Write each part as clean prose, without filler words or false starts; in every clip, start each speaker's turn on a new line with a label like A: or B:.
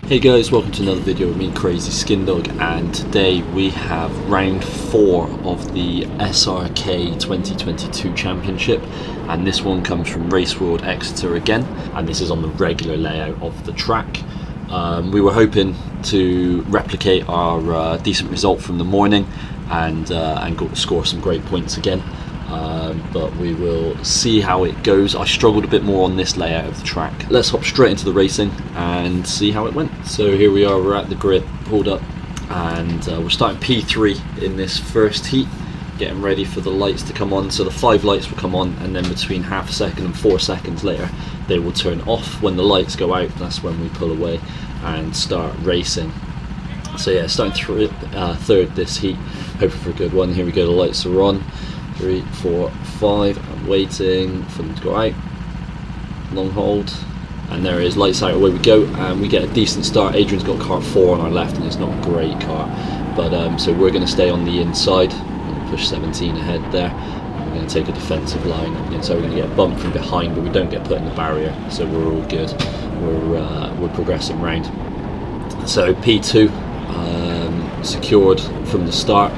A: Hey guys, welcome to another video with me, Crazy Skindog, and today we have round 4 of the SRK 2022 Championship, and this one comes from Rd4 Exeter again, and this is on the regular layout of the track. We were hoping to replicate our decent result from the morning and score some great points again. But we will see how it goes. I struggled a bit more on this layout of the track. Let's hop straight into the racing and see how it went. So here we are, we're at the grid, pulled up, and we're starting P3 in this first heat, getting ready for the lights to come on. So the 5 lights will come on, and then between half a second and 4 seconds later they will turn off. When the lights go out, that's when we pull away and start racing. So yeah, starting third this heat, hoping for a good one. Here we go, the lights are on. 3, 4, 5. I'm waiting for them to go out. Long hold, and there it is. Lights out. Away we go, and we get a decent start. Adrian's got car 4 on our left, and it's not a great car, but so we're going to stay on the inside. Push 17 ahead there. And we're going to take a defensive line, and so we're going to get a bump from behind, but we don't get put in the barrier, so we're all good. We're progressing round. So P2 secured from the start.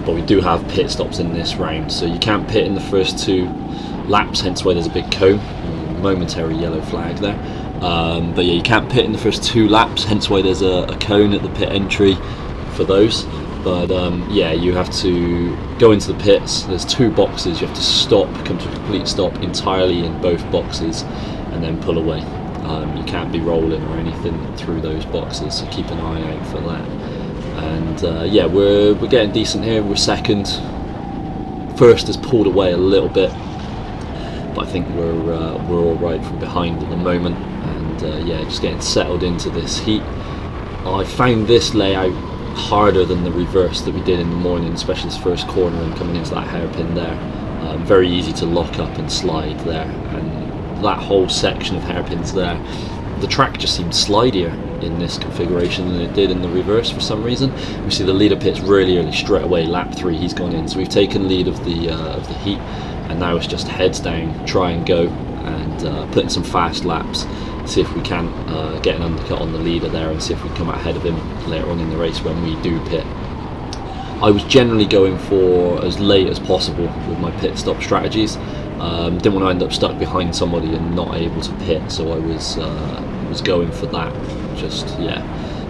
A: But we do have pit stops in this round, so you can't pit in the first 2 laps, hence why there's a big cone, momentary yellow flag there. But yeah, you can't pit in the first 2 laps, hence why there's a cone at the pit entry for those. But yeah, you have to go into the pits. There's 2 boxes. You have to stop, come to a complete stop entirely in both boxes, and then pull away. You can't be rolling or anything through those boxes, so keep an eye out for that. And yeah, we're getting decent here. We're second. First has pulled away a little bit, but I think we're all right from behind at the moment. And yeah, just getting settled into this heat. I found this layout harder than the reverse that we did in the morning, especially this first corner and coming into that hairpin there. Very easy to lock up and slide there, and that whole section of hairpins there. The track just seemed slidier in this configuration than it did in the reverse for some reason. We see the leader pits really early, straight away. Lap 3, he's gone in, so we've taken lead of the heat, and now it's just heads down, try and go, and put in some fast laps, see if we can get an undercut on the leader there, and see if we can come out ahead of him later on in the race when we do pit. I was generally going for as late as possible with my pit stop strategies. Didn't want to end up stuck behind somebody and not able to pit, so I was going for that. Just yeah,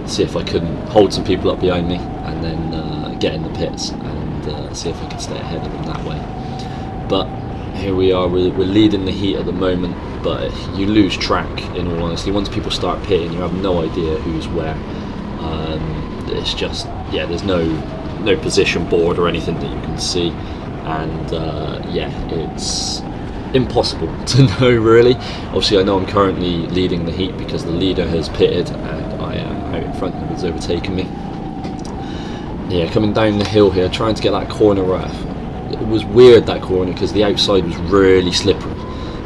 A: see if I couldn't hold some people up behind me, and then get in the pits and see if I could stay ahead of them that way. But here we are, we're leading the heat at the moment, but you lose track, in all honesty. Once people start pitting, you have no idea who's where. It's just, yeah, there's no position board or anything that you can see, and yeah, it's impossible to know really. Obviously I know I'm currently leading the heat because the leader has pitted and I am out in front and has overtaken me. Yeah, coming down the hill here, trying to get that corner right. It was weird, that corner, because the outside was really slippery,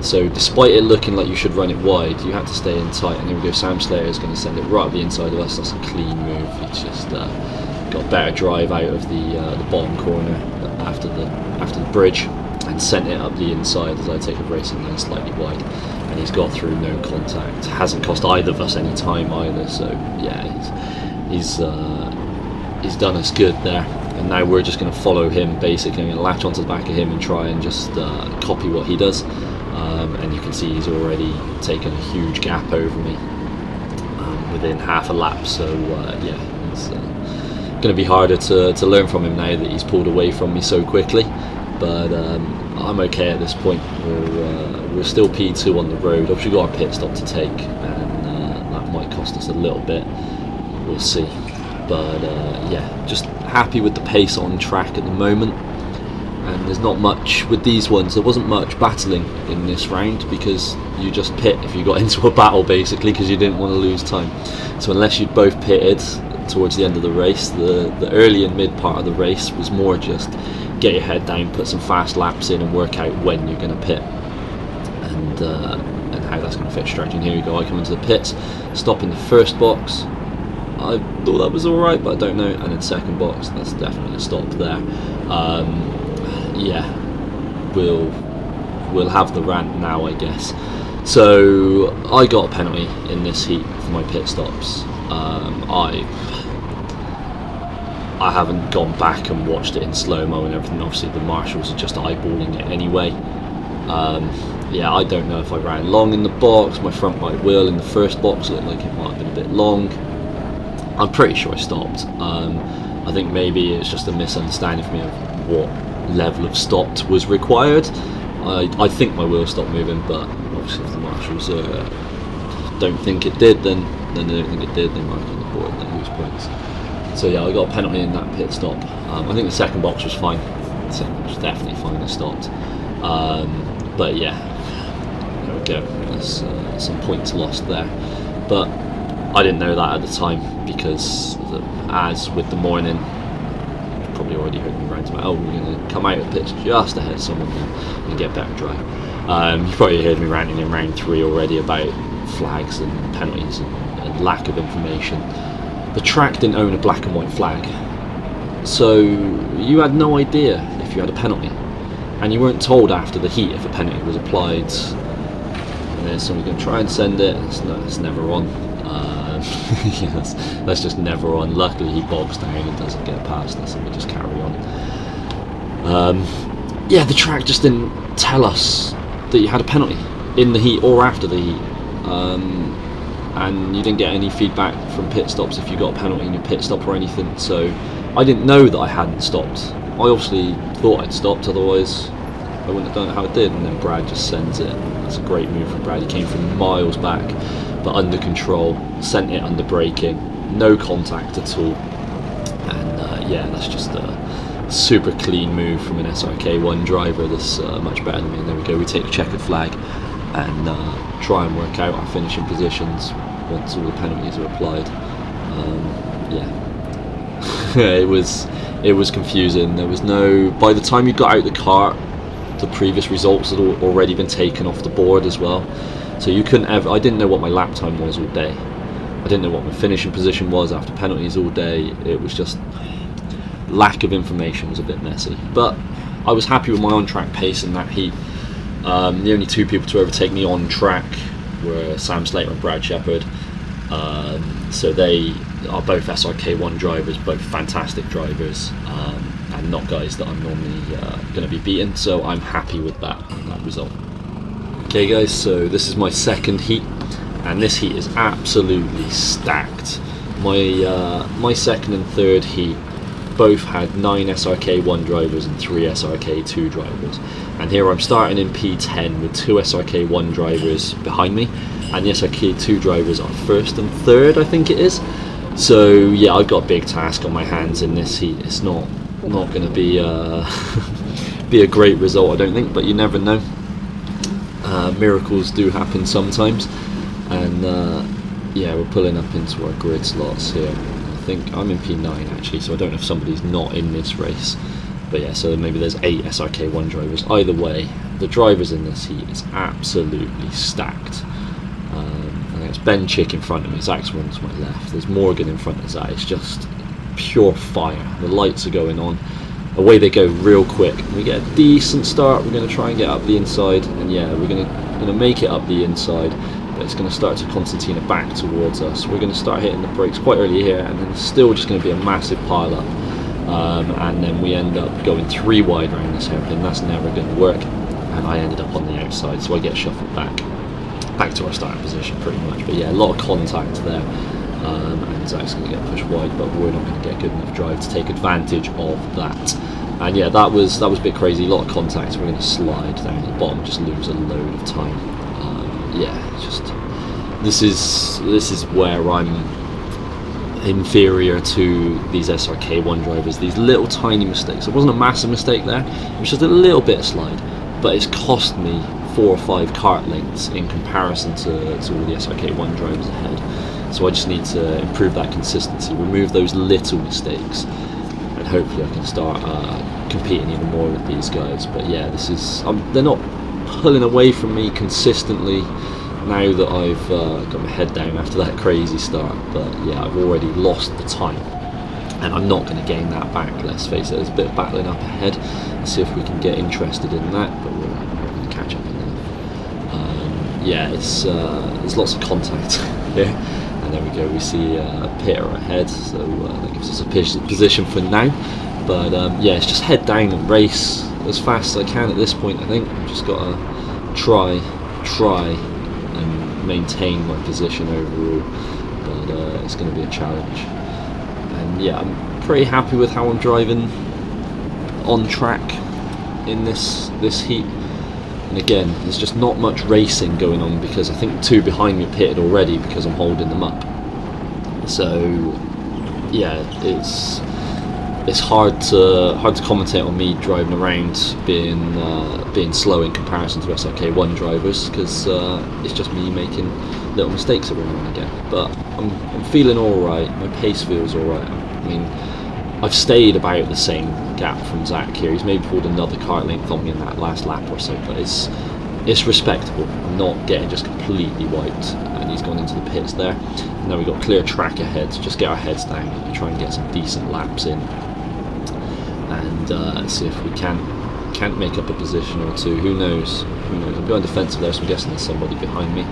A: so despite it looking like you should run it wide, you had to stay in tight. And here we go, Sam Slater is going to send it right up the inside of us. That's a clean move. He's just got a better drive out of the bottom corner after the bridge, and sent it up the inside as I take the racing lane slightly wide, and he's got through, no contact. Hasn't cost either of us any time either, so yeah, he's done us good there. And now we're just going to follow him, basically. I'm going to latch onto the back of him and try and just copy what he does. And you can see he's already taken a huge gap over me within half a lap, so yeah, it's going to be harder to learn from him now that he's pulled away from me so quickly. But I'm okay at this point. We're still P2 on the road. Obviously we've got our pit stop to take, and that might cost us a little bit. We'll see. But yeah, just happy with the pace on track at the moment. And there's not much with these ones. There wasn't much battling in this round, because you just pit if you got into a battle, basically, because you didn't want to lose time. So unless you'd both pitted towards the end of the race, the early and mid part of the race was more just get your head down, put some fast laps in, and work out when you're going to pit, and how that's going to fit strategy. And here we go, I come into the pits, stop in the first box. I thought that was alright, but I don't know. And then second box, that's definitely a stop there. Yeah, we'll have the rant now, I guess. So I got a penalty in this heat for my pit stops. I haven't gone back and watched it in slow-mo and everything. Obviously the marshals are just eyeballing it anyway. Yeah, I don't know if I ran long in the box. My front right wheel in the first box looked like it might have been a bit long. I'm pretty sure I stopped. I think maybe it's just a misunderstanding for me of what level of stopped was required. I think my wheel stopped moving, but obviously if the marshals don't think it did, then they don't think it did. They mark on the board and they lose points. So yeah, I got a penalty in that pit stop. I think the second box was fine. The second box was definitely fine. I stopped. But yeah, there we go. There's some points lost there. But I didn't know that at the time because, as with the morning, you probably already heard me rant about, oh, we're going to come out of the pits just ahead of someone and get better drive. You probably heard me ranting in round 3 already about flags and penalties and lack of information. The track didn't own a black and white flag, so you had no idea if you had a penalty, and you weren't told after the heat if a penalty was applied. And then someone's going to try and send it. It's never on. Yes, that's just never on. Luckily he bogs down and doesn't get past us, and we just carry on. Yeah, the track just didn't tell us that you had a penalty in the heat or after the heat. And you didn't get any feedback from pit stops if you got a penalty in your pit stop or anything, so I didn't know that I hadn't stopped. I obviously thought I'd stopped, otherwise I wouldn't have done it how it did. And then Brad just sends it. That's a great move from Brad. He came from miles back, but under control, sent it under braking, no contact at all. And yeah, that's just a super clean move from an SRK1 driver that's much better than me. And there we go, we take a checkered flag and try and work out our finishing positions once all the penalties are applied. Yeah, it was confusing. There was no. By the time you got out the car, the previous results had already been taken off the board as well. So you couldn't ever. I didn't know what my lap time was all day. I didn't know what my finishing position was after penalties all day. It was just lack of information was a bit messy. But I was happy with my on-track pace in that heat. The only two people to overtake me on track were Sam Slater and Brad Shepherd. So they are both SRK1 drivers, both fantastic drivers, and not guys that I'm normally going to be beating. So I'm happy with that result. Okay guys, so this is my second heat, and this heat is absolutely stacked. My second and third heat both had 9 SRK1 drivers and 3 SRK2 drivers, and here I'm starting in P10 with 2 SRK1 drivers behind me, and the SRK2 drivers are first and third, I think it is. So yeah, I've got a big task on my hands in this heat. It's not going to be be a great result, I don't think, but you never know. Miracles do happen sometimes, and yeah, we're pulling up into our grid slots here. I think I'm in P9 actually, so I don't know if somebody's not in this race, but yeah, so maybe there's 8 SRK1 drivers. Either way, the drivers in this heat is absolutely stacked. I think it's Ben Chick in front of me, Zach's one to my left, there's Morgan in front of Zach. It's just pure fire. The lights are going on, away they go real quick. We get a decent start. We're going to try and get up the inside, and yeah, we're going to make it up the inside, but it's going to start to concertina back towards us. We're going to start hitting the brakes quite early here, and then it's still just going to be a massive pile up, and then we end up going 3 wide around this hairpin. That's never going to work, and I ended up on the outside, so I get shuffled back to our starting position pretty much. But yeah, a lot of contact there, and Zach's going to get pushed wide, but we're not going to get good enough drive to take advantage of that. And yeah, that was a bit crazy. A lot of contact. We're going to slide down to the bottom, just lose a load of time. Yeah, just this is where I'm inferior to these SRK1 drivers. These little tiny mistakes. It wasn't a massive mistake there. It was just a little bit of slide, but it's cost me 4 or 5 kart lengths in comparison to all the SRK1 drivers ahead. So I just need to improve that consistency, remove those little mistakes, and hopefully I can start competing even more with these guys. But yeah, this is they're not pulling away from me consistently now that I've got my head down after that crazy start. But yeah, I've already lost the time, and I'm not going to gain that back, let's face it. There's a bit of battling up ahead. Let's see if we can get interested in that, but we're going to catch up enough. Yeah, there's lots of contact here, and there we go, we see Peter ahead, so that gives us a position for now. But yeah, it's just head down and race as fast as I can at this point. I think I've just got to try and maintain my position overall, but it's going to be a challenge. And yeah, I'm pretty happy with how I'm driving on track in this heat. And again, there's just not much racing going on because I think 2 behind me pitted already because I'm holding them up. So yeah, it's hard to commentate on me driving around being slow in comparison to SRK1 drivers, because it's just me making little mistakes every now and again. But I'm feeling all right. My pace feels all right. I mean, I've stayed about the same gap from Zach here. He's maybe pulled another car length on me in that last lap or so, but it's respectable. I'm not getting just completely wiped. And he's gone into the pits there. And now we've got clear track ahead. So just get our heads down and try and get some decent laps in, and see if we can't make up a position or two. Who knows? I'm going defensive there, so I'm guessing there's somebody behind me.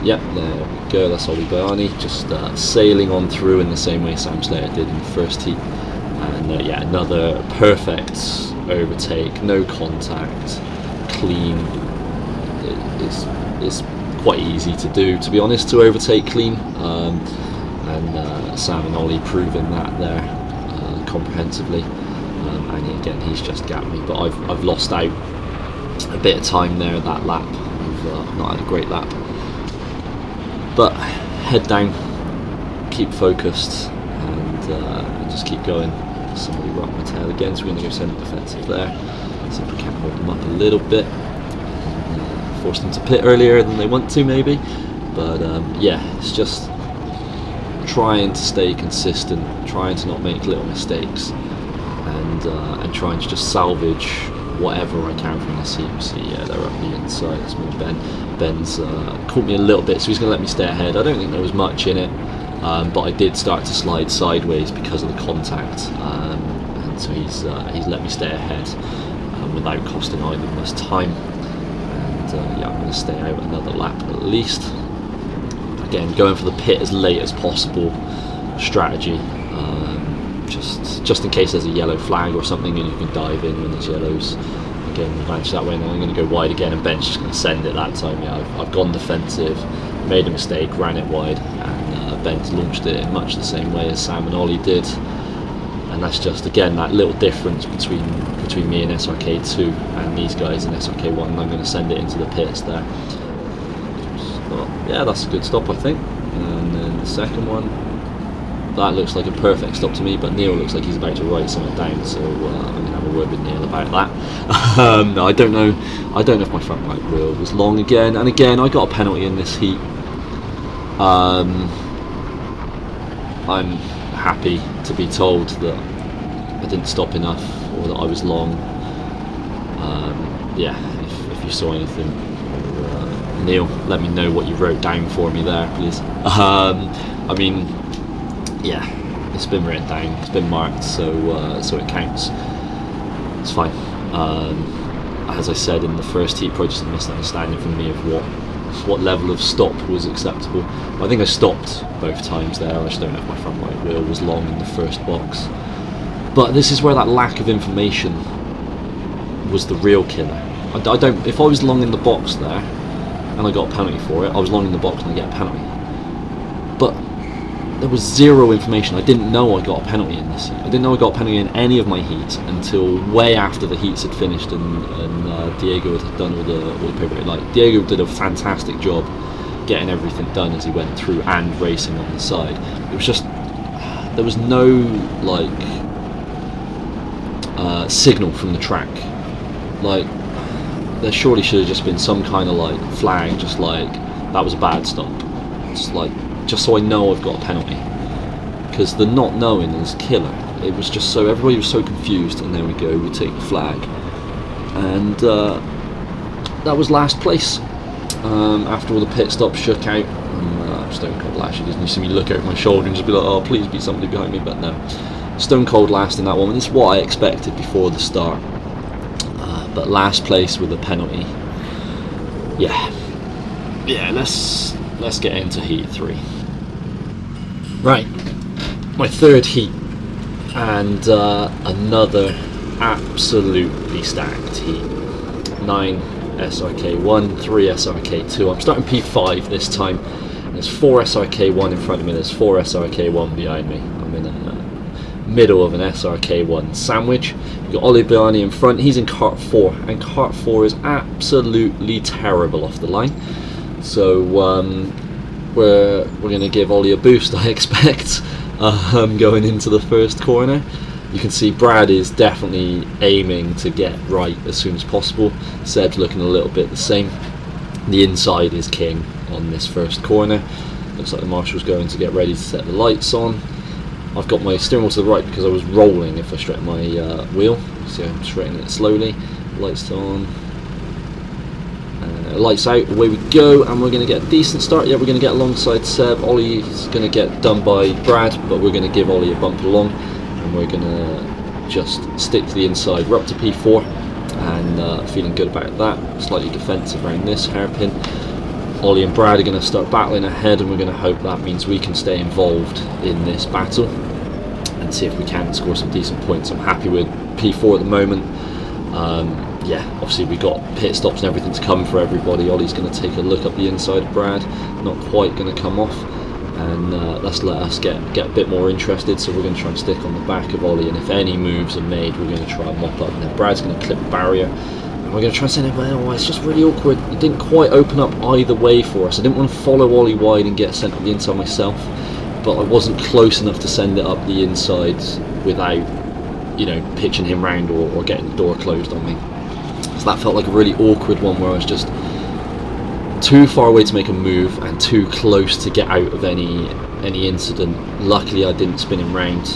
A: Yep, there we go, that's Ollie Bayani, just sailing on through in the same way Sam Slater did in the first heat. And yeah, another perfect overtake, no contact, clean. It's quite easy to do, to be honest, to overtake clean. And Sam and Ollie proving that there comprehensively. And again, he's just gapped me, but I've lost out a bit of time there at that lap. I've not had a great lap. But head down, keep focused, and just keep going. Somebody rocked my tail again, so we're going to go centre defensive there. See if we can hold them up a little bit. Force them to pit earlier than they want to, maybe. But yeah, it's just trying to stay consistent, trying to not make little mistakes, and trying to just salvage whatever I can from this heat. See, yeah, they're up the inside. It's me, Ben's caught me a little bit, so he's going to let me stay ahead. I don't think there was much in it, but I did start to slide sideways because of the contact, and so he's let me stay ahead without costing either of us time. And yeah, I'm going to stay out another lap at least. Again, going for the pit as late as possible strategy, just in case there's a yellow flag or something and you can dive in when there's yellows. Again, advantage that way, and then I'm going to go wide again, and Ben's just going to send it that time. Yeah, I've gone defensive, made a mistake, ran it wide, and Ben's launched it in much the same way as Sam and Ollie did. And that's just, again, that little difference between me and SRK2 and these guys in SRK1, and I'm going to send it into the pits there. But yeah, that's a good stop, I think. And then the second one, that looks like a perfect stop to me, but Neil looks like he's about to write something down, so I'm going to have a word with Neil about that. No, I don't know if my front right wheel was long again, and again I got a penalty in this heat. I'm happy to be told that I didn't stop enough, or that I was long. Yeah, if you saw anything, or, Neil, let me know what you wrote down for me there, please. I mean, yeah, it's been written down, it's been marked, so it counts. It's fine. As I said in the first heat, probably just a misunderstanding from me of what level of stop was acceptable. I think I stopped both times there. I just don't know if my front right wheel was long in the first box. But this is where that lack of information was the real killer. I don't. If I was long in the box there and I got a penalty for it, I was long in the box and I get a penalty. But there was zero information. I didn't know I got a penalty in this heat. I didn't know I got a penalty in any of my heats until way after the heats had finished and Diego had done all the paper. Like, Diego did a fantastic job getting everything done as he went through and racing on the side. It was just, there was no like signal from the track. Like, there surely should have just been some kind of like flag, just like that was a bad stop. It's like, just so I know I've got a penalty, because the not knowing is killer. It was just so, everybody was so confused, and there we go, we take the flag, and that was last place. After all the pit stops shook out, Stone Cold last. You see me look over my shoulder and just be like, oh please be somebody behind me, but no. Stone Cold last in that one, and it's what I expected before the start. But last place with a penalty. Yeah, let's get into heat 3. Right, my third heat, and another absolutely stacked heat. 9 SRK1, 3 SRK2. I'm starting P5 this time. There's 4 SRK1 in front of me, there's 4 SRK1 behind me. I'm in the middle of an SRK1 sandwich. You've got Ollie Biani in front, he's in cart 4, and cart 4 is absolutely terrible off the line. So we're going to give Ollie a boost, I expect, going into the first corner. You can see Brad is definitely aiming to get right as soon as possible. Seb's looking a little bit the same. The inside is king on this first corner. Looks like the marshal's going to get ready to set the lights on. I've got my steering wheel to the right because I was rolling if I straighten my wheel. So I'm straightening it slowly. Lights on. Lights out, away we go, and we're going to get a decent start. Yeah, we're going to get alongside Seb. Ollie's going to get done by Brad, but we're going to give Ollie a bump along, and we're going to just stick to the inside. We're up to P4, and feeling good about that. Slightly defensive around this hairpin. Ollie and Brad are going to start battling ahead, and we're going to hope that means we can stay involved in this battle and see if we can score some decent points. I'm happy with P4 at the moment. Yeah, obviously we got pit stops and everything to come for everybody. Ollie's going to take a look up the inside of Brad, not quite going to come off, and that's let us get a bit more interested. So we're going to try and stick on the back of Ollie, and if any moves are made, we're going to try and mop up. And then Brad's going to clip the barrier, and we're going to try and send it. Well, it's just really awkward. It didn't quite open up either way for us. I didn't want to follow Ollie wide and get sent up the inside myself, but I wasn't close enough to send it up the inside without, you know, pitching him round or getting the door closed on me. So that felt like a really awkward one where I was just too far away to make a move and too close to get out of any incident. Luckily I didn't spin him round.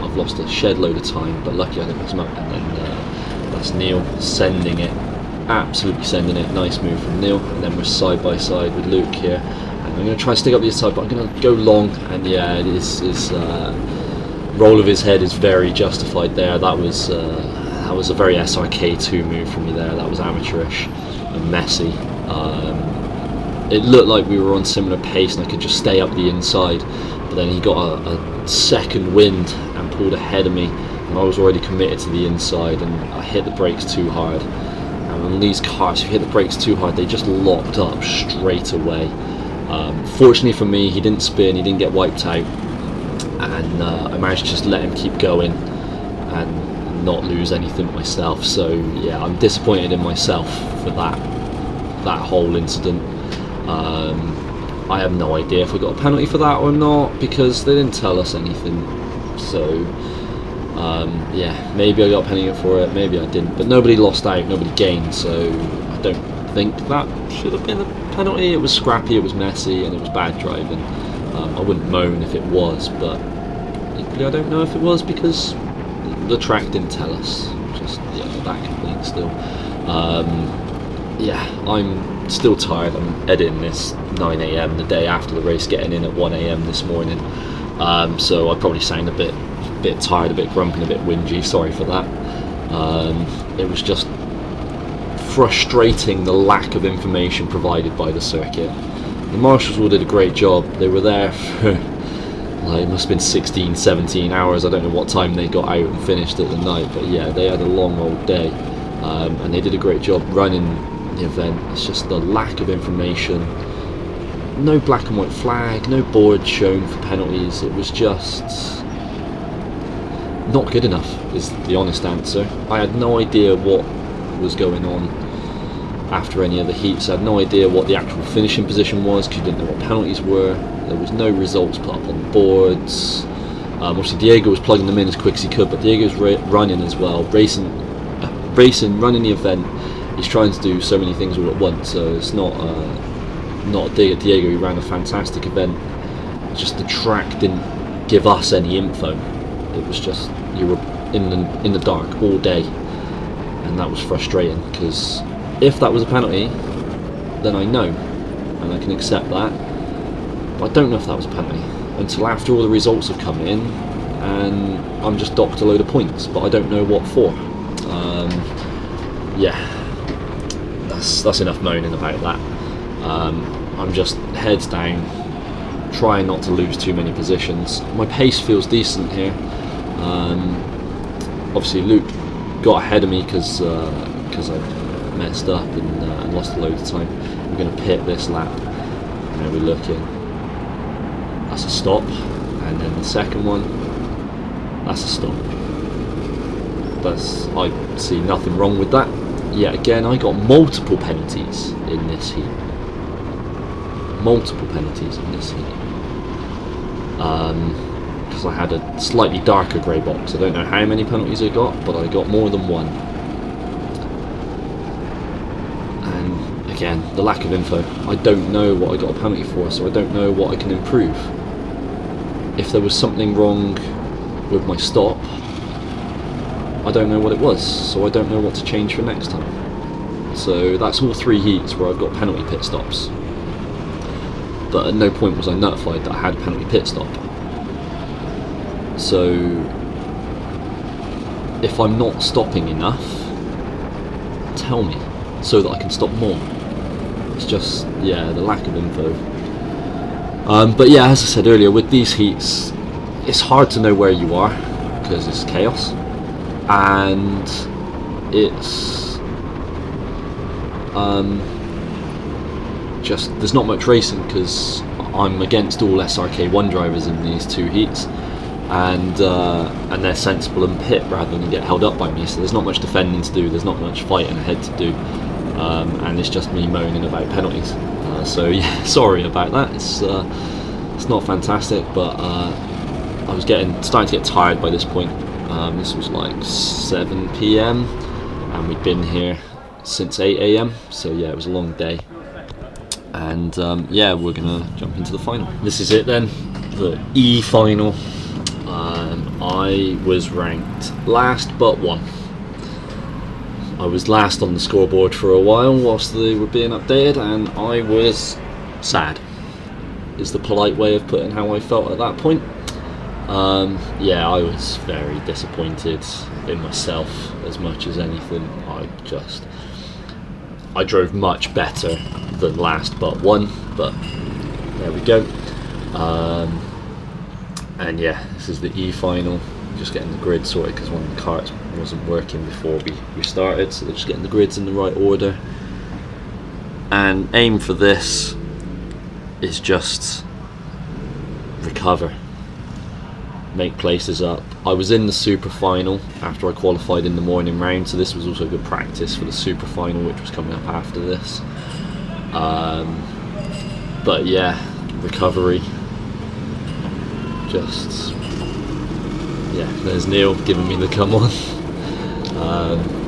A: I've lost a shed load of time, but luckily I didn't mess him up. And then that's Neil sending it, absolutely sending it. Nice move from Neil. And then we're side by side with Luke here, and I'm going to try and stick up the inside, but I'm going to go long. And yeah, it is roll of his head is very justified there. That was a very SRK2 move from me there. That was amateurish and messy. It looked like we were on similar pace and I could just stay up the inside, but then he got a second wind and pulled ahead of me, and I was already committed to the inside, and I hit the brakes too hard. And on these cars, if you hit the brakes too hard, they just locked up straight away. Fortunately for me, he didn't spin, he didn't get wiped out, and I managed to just let him keep going and not lose anything myself. So yeah, I'm disappointed in myself for that whole incident. I have no idea if we got a penalty for that or not, because they didn't tell us anything. So yeah, maybe I got a penalty for it, maybe I didn't, but nobody lost out, nobody gained, so I don't think that should have been a penalty. It was scrappy, it was messy, and it was bad driving. I wouldn't moan if it was, but equally I don't know if it was, because the track didn't tell us. Just that complete still. Yeah, I'm still tired. I'm editing this 9 AM the day after the race, getting in at 1 AM this morning. So I probably sound a bit tired, a bit grumpy, a bit whingy. Sorry for that. It was just frustrating, the lack of information provided by the circuit. The marshals all did a great job. They were there for, like, it must have been 16, 17 hours. I don't know what time they got out and finished at the night, but yeah, they had a long old day, and they did a great job running the event. It's just the lack of information. No black and white flag, no board shown for penalties. It was just not good enough, is the honest answer. I had no idea what was going on after any of the heats. I had no idea what the actual finishing position was, because you didn't know what penalties were. There was no results put up on the boards. Obviously Diego was plugging them in as quick as he could, but Diego's running as well, racing, running the event. He's trying to do so many things all at once, so it's not Diego. He ran a fantastic event. It's just the track didn't give us any info. It was just, you were in the dark all day, and that was frustrating, because if that was a penalty, then I know, and I can accept that, but I don't know if that was a penalty until after all the results have come in, and I'm just docked a load of points, but I don't know what for. Yeah, that's enough moaning about that. I'm just heads down, trying not to lose too many positions. My pace feels decent here. Obviously Luke got ahead of me because I messed up and lost a load of time. We're going to pit this lap. Now we're looking. That's a stop, and then the second one, that's a stop. I see nothing wrong with that. Yet again, I got multiple penalties in this heat. Multiple penalties in this heat. Because I had a slightly darker grey box. I don't know how many penalties I got, but I got more than one. And again, the lack of info. I don't know what I got a penalty for, so I don't know what I can improve. If there was something wrong with my stop, I don't know what it was, so I don't know what to change for next time. So that's all 3 heats where I've got penalty pit stops. But at no point was I notified that I had a penalty pit stop. So if I'm not stopping enough, tell me so that I can stop more. It's just, yeah, the lack of info. But yeah, as I said earlier, with these heats, it's hard to know where you are because it's chaos, and it's just, there's not much racing because I'm against all SRK 1 drivers in these 2 heats, and they're sensible and pit rather than get held up by me, so there's not much defending to do, there's not much fighting ahead to do, and it's just me moaning about penalties. So yeah, sorry about that. It's not fantastic, but I was starting to get tired by this point. This was like 7 PM and we'd been here since 8 AM, so yeah, it was a long day. And yeah, we're gonna jump into the final. This is it then, the E final. I was ranked last but 1. I was last on the scoreboard for a while whilst they were being updated, and I was sad, is the polite way of putting how I felt at that point. Yeah, I was very disappointed in myself as much as anything. I drove much better than last but 1, but there we go. And yeah, this is the E final. Just getting the grid sorted because one of the carts wasn't working before we started, so they're just getting the grids in the right order. And aim for this is just recover, make places up. I was in the super final after I qualified in the morning round, so this was also good practice for the super final, which was coming up after this. But yeah, recovery. Just, yeah, there's Neil giving me the come on,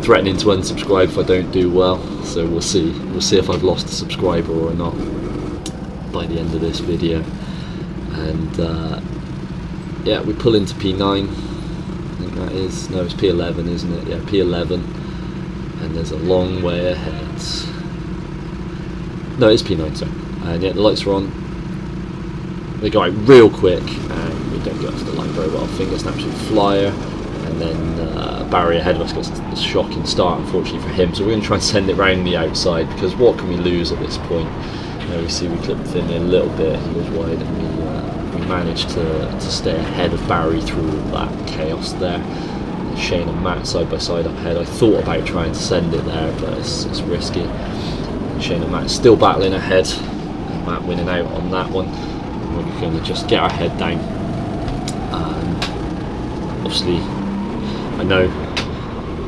A: threatening to unsubscribe if I don't do well, so we'll see if I've lost a subscriber or not by the end of this video. And yeah, we pull into P9, I think that is, no, it's P11, isn't it? Yeah, P11, and there's a long way ahead. No, it's P9, sorry. And yeah, the lights are on. They go out real quick, and we don't get off the line very well. I think it's an absolute flyer, and then Barry ahead of us gets a shocking start, unfortunately for him. So we're going to try and send it round the outside, because what can we lose at this point? We see we clipped Finley a little bit, he was wide, and we managed to stay ahead of Barry through all that chaos there. Shane and Matt side by side up ahead. I thought about trying to send it there, but it's risky. Shane and Matt still battling ahead, and Matt winning out on that one. We're going to just get our head down. Obviously, I know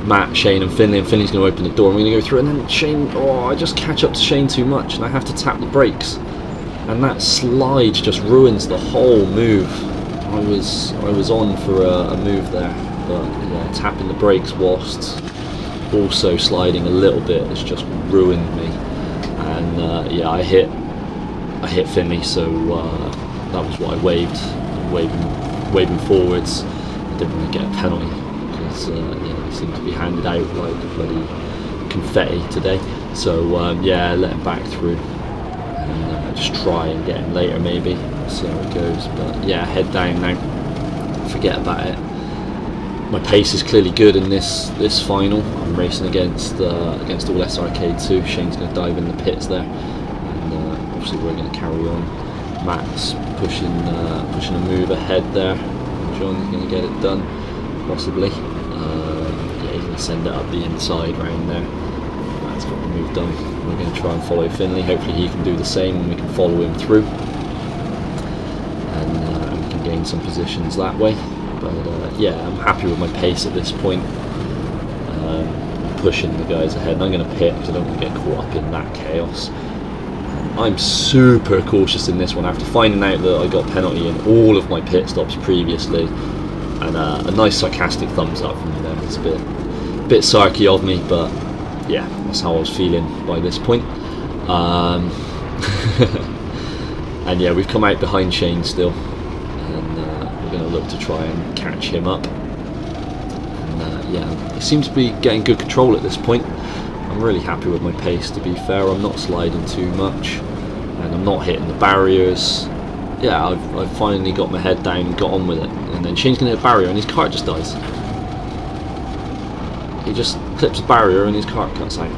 A: Matt, Shane and Finley's going to open the door, and we're going to go through, and then Shane, I just catch up to Shane too much, and I have to tap the brakes, and that slide just ruins the whole move. I was on for a move there, but yeah, tapping the brakes whilst also sliding a little bit has just ruined me. And yeah, I hit Finley, so that was what I waved, waving forwards. I didn't really get a penalty because yeah, he seemed to be handed out like bloody confetti today. So yeah, let him back through and just try and get him later maybe. See how it goes. But yeah, head down now. Forget about it. My pace is clearly good in this final. I'm racing against all SRK too. Shane's going to dive in the pits there, and obviously we're going to carry on. Matt's pushing a move ahead there. John's going to get it done, possibly. Yeah, he's going to send it up the inside round there. Matt's got the move done. We're going to try and follow Finley. Hopefully he can do the same and we can follow him through. And we can gain some positions that way. But yeah, I'm happy with my pace at this point. Pushing the guys ahead, and I'm going to pit because I don't want to get caught up in that chaos. I'm super cautious in this one after finding out that I got penalty in all of my pit stops previously, and a nice sarcastic thumbs up from me there. It's a bit sarky of me, but yeah, that's how I was feeling by this point. And yeah, we've come out behind Shane still, and we're going to look to try and catch him up. Yeah, he seems to be getting good control at this point. I'm really happy with my pace, to be fair. I'm not sliding too much, and I'm not hitting the barriers. Yeah, I've finally got my head down and got on with it. And then Shane's going to hit a barrier and his cart just dies. He just clips a barrier and his cart cuts out.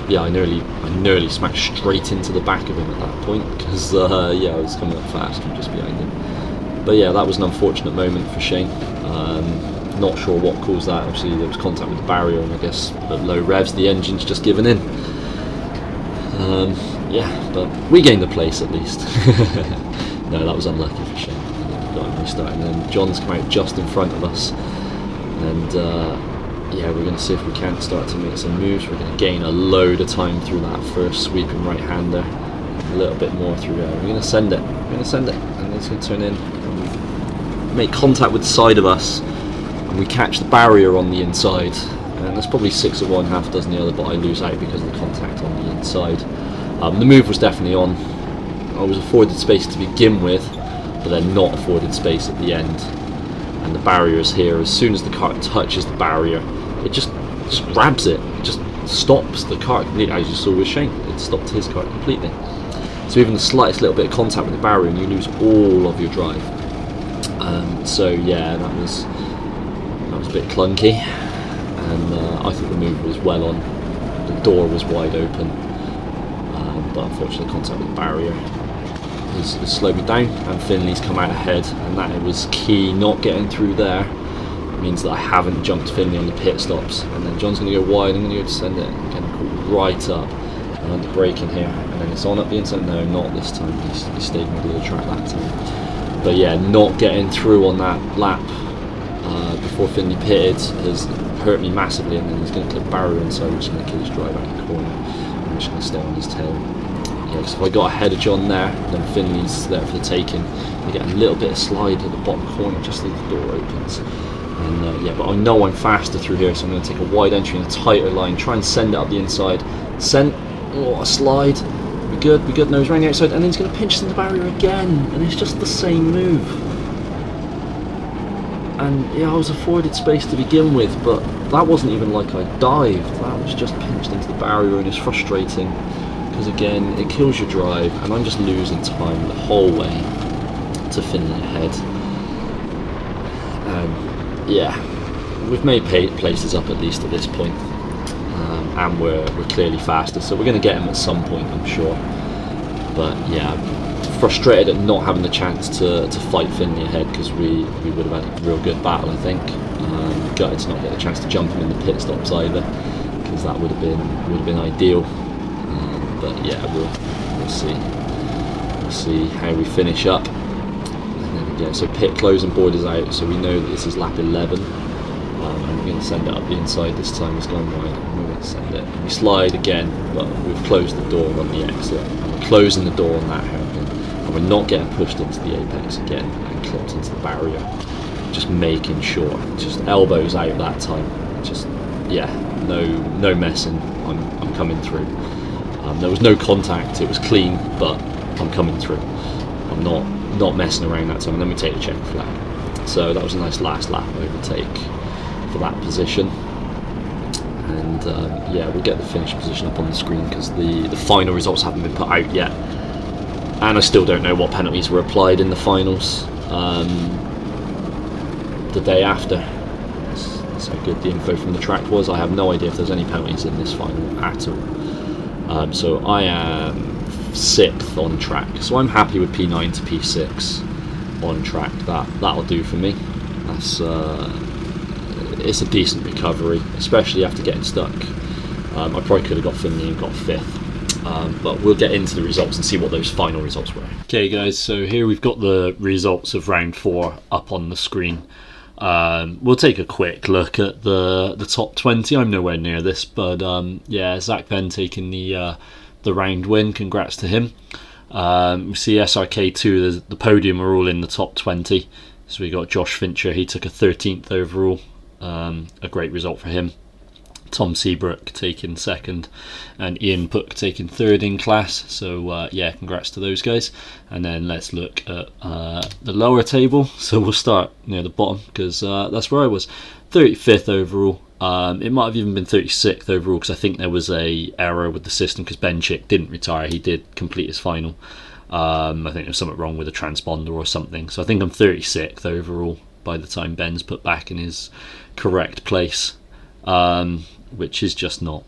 A: Yeah, I nearly smashed straight into the back of him at that point, because yeah, I was coming up fast from just behind him. But yeah, that was an unfortunate moment for Shane. Not sure what caused that. Obviously there was contact with the barrier, and I guess at low revs the engine's just given in. Yeah, but we gained the place at least. No, that was unlucky for Shane. Got him restarting. And then John's come out just in front of us, and yeah, we're going to see if we can start to make some moves. We're going to gain a load of time through that first sweeping right-hander, a little bit more through there. We're going to send it. We're going to send it, and it's going to turn in. Make contact with the side of us, and we catch the barrier on the inside, and there's probably 6 at one, half a dozen the other, but I lose out because of the contact on the inside. The move was definitely on. I was afforded space to begin with, but then not afforded space at the end, and the barrier is here. As soon as the cart touches the barrier, it just grabs it. It just stops the cart completely, as you saw with Shane. It stopped his cart completely. So even the slightest little bit of contact with the barrier and you lose all of your drive. So yeah, that was a bit clunky, and I thought the move was well on. The door was wide open, but unfortunately contact with the barrier has slowed me down, and Finley's come out ahead, and that was key. Not getting through there means that I haven't jumped Finley on the pit stops, and then John's going to go wide. I'm going to go to send it, again right up, and under braking here, and then it's on up the inside. No, not this time. He stayed middle of the track that time. But yeah, not getting through on that lap before Finley pitted has hurt me massively, and then he's going to clip barrier inside, which is going to kill his drive out of the corner. I'm just going to stay on his tail. Yeah, because if I got ahead of John there, then Finley's there for the taking. I get a little bit of slide at the bottom corner just as the door opens. And yeah, but I know I'm faster through here, so I'm going to take a wide entry and a tighter line, try and send it up the inside. Send, oh, a slide. We're good, nose around the outside, and then he's going to pinch us in the barrier again, and it's just the same move. And yeah, I was afforded space to begin with, but that wasn't even like I dived. That was just pinched into the barrier, and it's frustrating because again, it kills your drive, and I'm just losing time the whole way to Finley ahead. Yeah, we've made places up at least at this point. And we're clearly faster, so we're going to get him at some point, I'm sure. But yeah, I'm frustrated at not having the chance to fight Finley ahead, because we would have had a real good battle, I think. Gutted to not get the chance to jump him in the pit stops either, because that would have been ideal. But yeah, we'll see. We'll see how we finish up. And then again, so pit closing board is out, so we know that this is lap 11. And we're going to send it up the inside this time. It's gone wide, and we're going to send it. And we slide again, but we've closed the door on the exit, and we're closing the door on that hairpin, and we're not getting pushed into the apex again and clipped into the barrier. Just making sure, just elbows out that time. Just yeah, no messing. I'm coming through. There was no contact. It was clean, but I'm coming through. I'm not messing around that time. And then we take the check flag. So that was a nice last lap overtake for that position, and yeah, we'll get the finish position up on the screen because the final results haven't been put out yet, and I still don't know what penalties were applied in the finals the day after. That's how good the info from the track was. I have no idea if there's any penalties in this final at all. So I am 6th on track, so I'm happy with P9 to P6 on track. That'll do for me. That's it's a decent recovery, especially after getting stuck. I probably could have got Finley and got 5th, but we'll get into the results and see what those final results were. Okay guys, so here we've got the results of round 4 up on the screen. We'll take a quick look at the top 20. I'm nowhere near this, but yeah, Zach Venn taking the round win. Congrats to him. We see SRK2, the podium are all in the top 20. So we got Josh Fincher, he took a 13th overall, a great result for him. Tom Seabrook taking 2nd, and Ian Puck taking 3rd in class. So yeah, congrats to those guys. And then let's look at the lower table. So we'll start near the bottom, because that's where I was. 35th overall. It might have even been 36th overall, because I think there was a error with the system, because Ben Chick didn't retire, he did complete his final. I think there was something wrong with a transponder or something, so I think I'm 36th overall by the time Ben's put back in his correct place, which is just not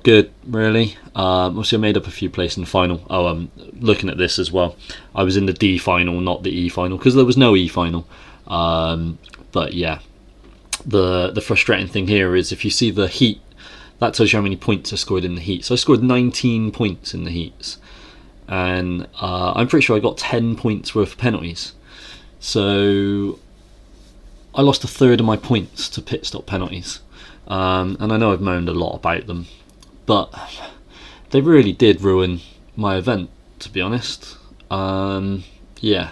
A: good, really. Obviously I made up a few places in the final. I'm looking at this as well, I was in the D final, not the E final, because there was no E final. But yeah, the frustrating thing here is if you see the heat, that tells you how many points I scored in the heat. So I scored 19 points in the heats, and I'm pretty sure I got 10 points worth of penalties. So I lost 1/3 of my points to pit stop penalties. And I know I've moaned a lot about them, but they really did ruin my event, to be honest. Yeah,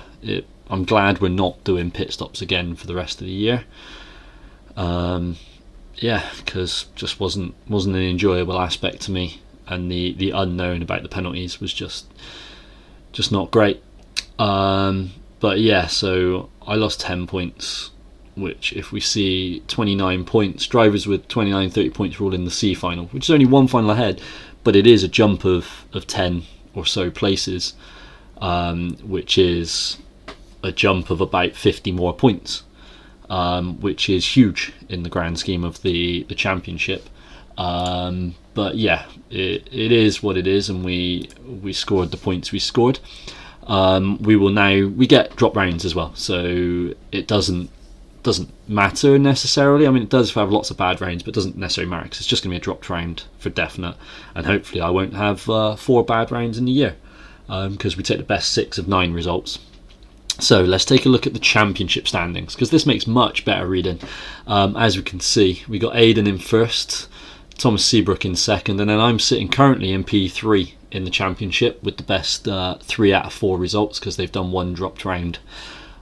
A: I'm glad we're not doing pit stops again for the rest of the year. Yeah, because just wasn't an enjoyable aspect to me, and the unknown about the penalties was just not great. But yeah, so I lost 10 points, which if we see 29 points, drivers with 29, 30 points are all in the C final, which is only one final ahead, but it is a jump of 10 or so places, which is a jump of about 50 more points, which is huge in the grand scheme of the championship. But yeah, it is what it is, and we scored the points we scored. We get drop rounds as well, so it doesn't matter necessarily. I mean, it does have lots of bad rounds, but it doesn't necessarily matter, because it's just going to be a dropped round for definite, and hopefully I won't have 4 bad rounds in the year, because we take the best 6 of 9 results. So let's take a look at the championship standings, because this makes much better reading. As we can see, we got Aidan in 1st, Thomas Seabrook in 2nd, and then I'm sitting currently in P3 in the championship with the best 3 out of 4 results, because they've done 1 dropped round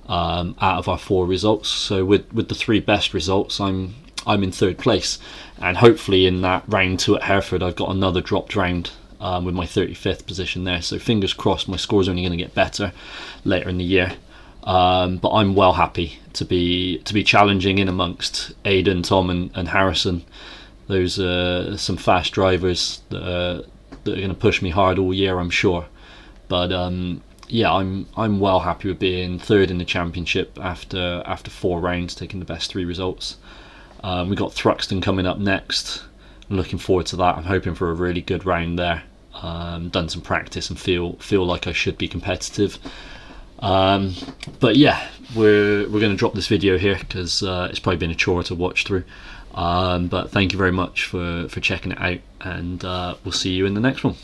A: out of our 4 results. So with the 3 best results, I'm in 3rd place, and hopefully in that round 2 at Hereford I've got another dropped round with my 35th position there. So fingers crossed my score's only going to get better later in the year. But I'm well happy to be challenging in amongst Aidan, Tom and Harrison. Those are some fast drivers that are going to push me hard all year, I'm sure. But yeah, I'm well happy with being 3rd in the championship after 4 rounds, taking the best 3 results. We got Thruxton coming up next. I'm looking forward to that. I'm hoping for a really good round there. Done some practice and feel like I should be competitive. But yeah, we're going to drop this video here, because it's probably been a chore to watch through. But thank you very much for checking it out, and we'll see you in the next one.